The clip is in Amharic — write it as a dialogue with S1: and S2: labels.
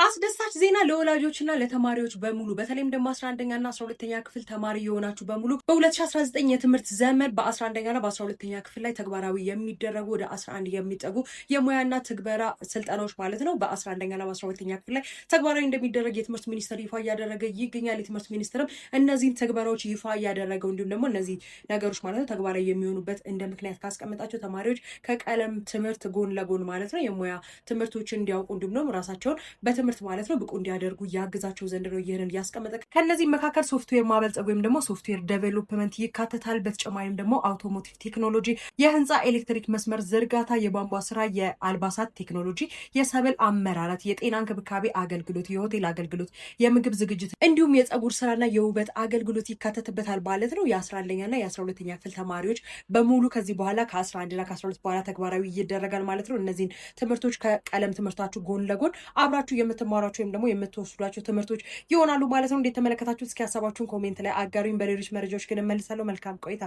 S1: አስደሳች ዜና ለወላጆችና ለተማሪዎች በሙሉ በተለይም ደግሞ 11ኛ እና 12ኛ ክፍል ተማሪ የሆናችሁ በሙሉ በ2019 የትምህርት ዘመን በ11ኛ እና በ12ኛ ክፍል ላይ ተግባራዊ የሚደረጉ ወደ 11 የሚጠጉ የሙያና ትግበራ ስልጠናዎች ማለት ነው በ11ኛ እና በ12ኛ ክፍል ላይ ተግባራዊ እንደሚደረግ የትምህርት ሚኒስቴር ይፋ እያደረገ ይገኛል። የትምህርት ሚኒስቴርም እነዚህን ተግባራዎች ይፋ እያደረገው እንዲሁም ደግሞ እነዚህ ነገሮች ማለት ነው ተግባራዊ የሚሆኑበት እንደ ምክንያት ካስቀመጣቸው ተማሪዎች ከቀለም ትምህርት ጎን ለጎን ማለት ነው የሙያ ትምህርቶችን እንዲያውቁ እንዲሁም ደግሞ ራሳቸውን በትምህርት ማለት ነው ብቁ እንዲያደርጉ ያግዛቸው ዘንድ ነው ይሄንን ያስቀመጠ። ከነዚህ መካከል ሶፍትዌር ማበልጸግ ወይም ደግሞ ሶፍትዌር ዴቨሎፕመንት ይካተታል። በተጨማሪም ደግሞ አውቶሞቲቭ ቴክኖሎጂ፣ የህንፃ ኤሌክትሪክ መስመር ዝርጋታ፣ የቧንቧ ስራ፣ የአልባሳት ቴክኖሎጂ፣ የሰብል አመራረት፣ የጤና እንክብካቤ አገልግሎት፣ የሆቴል አገልግሎት፣ የምግብ ዝግጅት እንዲሁም የፀጉር ስራና የውበት አገልግሎት ይካተትበታል ማለት ነው። የ11ኛ እና የ12ኛ ክፍል ተማሪዎች በሙሉ ከዚህ በኋላ ከ11 እና ከ12 በኋላ ተግባራዊ ይደረጋል ማለት ነው። እነዚህን ትምህርቶች ከቀለም ትምህርታችሁ ጎን ለጎን አብራችሁ የምትማሯቸው ወይም ደግሞ የምትወስዷቸው ትምህርቶች ይሆናሉ ማለት ነው። እንዴት ተመለከታችሁት? እስኪ ሀሳባችሁን ኮሜንት ላይ አጋሩኝ። በሌሎች መረጃዎች ግን እመልሳለሁ። መልካም ቆይታ።